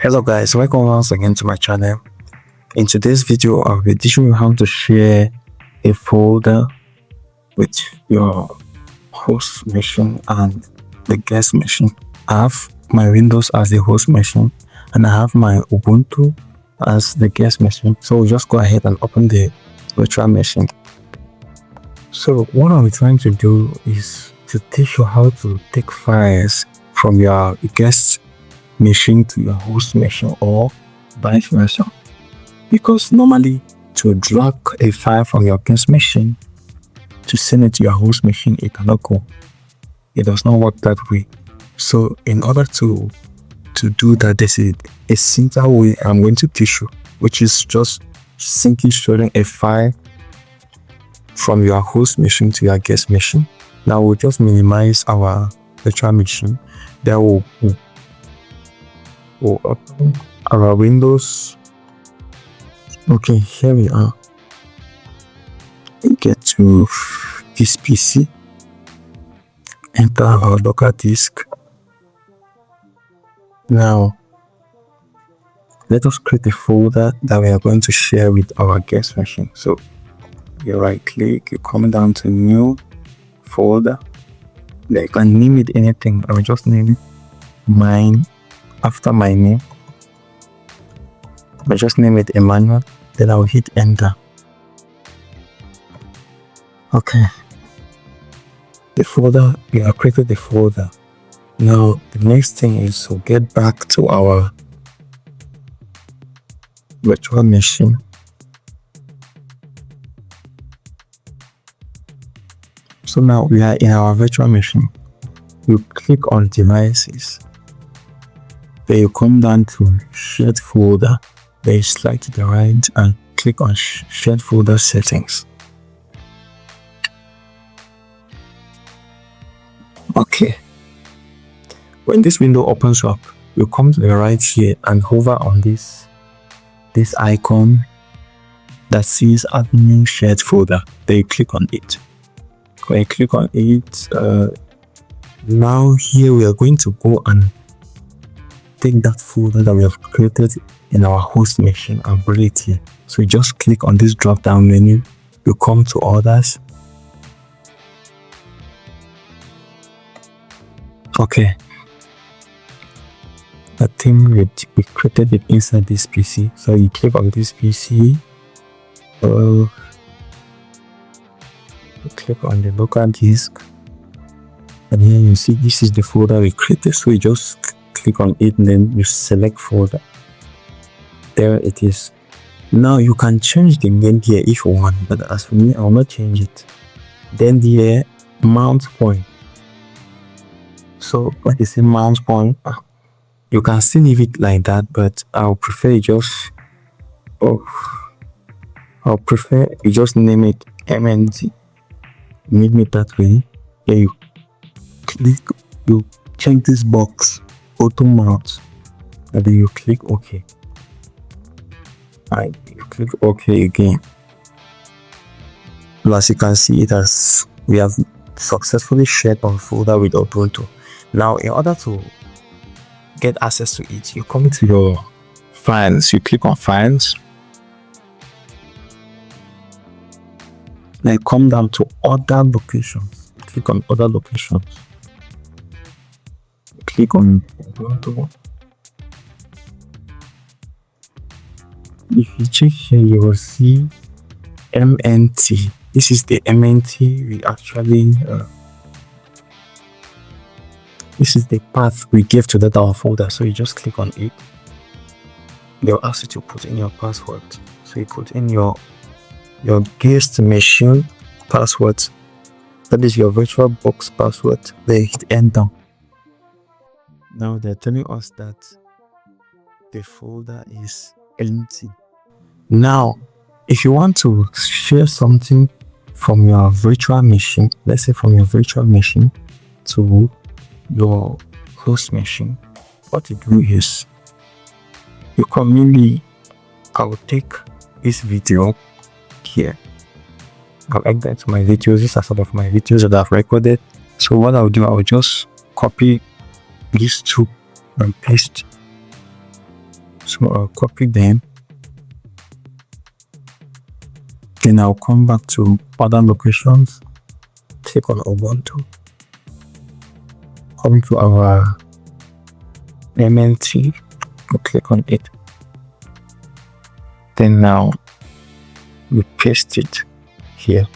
Hello guys, welcome once again to my channel. In today's video, I'll be teaching you how to share a folder with your host machine and the guest machine. I have my Windows as the host machine and I have my Ubuntu as the guest machine. So we'll just go ahead and open the virtual machine. So what I'll be trying to do is to teach you how to take files from your guest machine to your host machine or vice versa, because normally to drag a file from your guest machine to send it to your host machine, it cannot go. It does not work that way. So in order to do that, this is a simple way I'm going to teach you, which is just simply sharing a file from your host machine to your guest machine. Now we'll just minimize our virtual machine. Then we'll open our Windows. Okay, here we are. Get to this PC, enter our local disk. Now let us create a folder that we are going to share with our guest machine. So you right click, you come down to new folder. You can name it anything. I will just name it mine after my name. I just name it Emmanuel, then I'll hit enter. Okay, the folder, we have created the folder. Now the next thing is to get back to our virtual machine. So now we are in our virtual machine. You click on devices. Then you come down to shared folder. Then you slide to the right and click on shared folder settings. Okay. When this window opens up, you come to the right here and hover on this icon that says admin shared folder. Then you click on it. When you click on it, now here we are going to go and take that folder that we have created in our host machine and bring it here. So you just click on this drop down menu, you come to others. Okay, the thing we created it inside this PC. So you click on this PC, you click on the local disk, and here you see this is the folder we created. So you just click on it and then you select folder. There it is. Now you can change the name here if you want, but as for me, I will not change it. Then the mount point. So when you say mount point, you can still leave it like that, but I'll prefer you just name it MNT. Name it that way. Then you click, you check this box, auto mount, and then you click OK. Alright, you click OK again. As you can see, we have successfully shared our folder with Ubuntu. Now, in order to get access to it, you come to your files, you click on files, then come down to other locations, click on other locations, click on Ubuntu. If you check here, you will see MNT. This is the MNT we actually this is the path we gave to that our folder. So you just click on it. They'll ask you to put in your password. So you put in your guest machine password. That is your VirtualBox password. Then hit enter. Now they're telling us that the folder is empty. Now, if you want to share something from your virtual machine, let's say from your virtual machine to your host machine, what you do is you commonly, I will take this video here, I'll add that to my videos. These are some of my videos that I've recorded. So what I'll do, I'll just copy these two and paste So I'll copy them. Then I'll come back to other locations, click on Ubuntu, come to our MNT, we'll click on it. Then now we paste it here.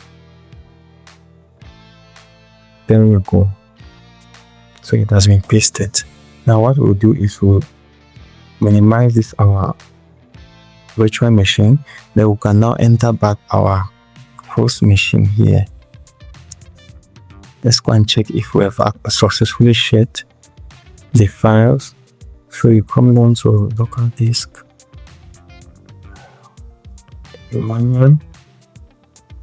There we go. So it has been pasted. Now what we'll do is we'll minimize this our virtual machine. Then we can now enter back our host machine here. Let's go and check if we have successfully shared the files. So you come down to local disk, manual.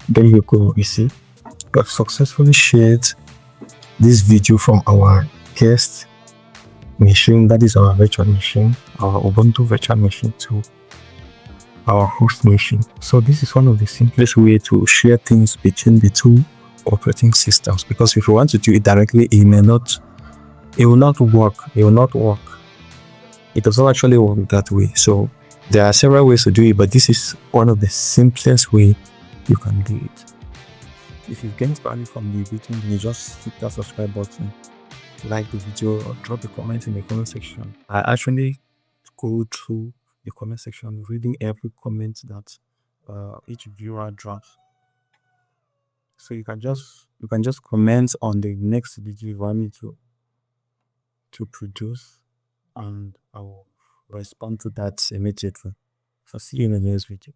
There you go. You see, we have successfully shared this video from our guest machine, that is our virtual machine, our Ubuntu virtual machine, to our host machine. So this is one of the simplest way to share things between the two operating systems, because if you want to do it directly, it will not work. It does not actually work that way. So there are several ways to do it, but this is one of the simplest way you can do it. If you gain value from the video, you just hit that subscribe button, like the video, or drop a comment in the comment section. I actually go through the comment section, reading every comment that each viewer drops. So you can just comment on the next video you want me to produce, and I will respond to that immediately. So see you in the next video.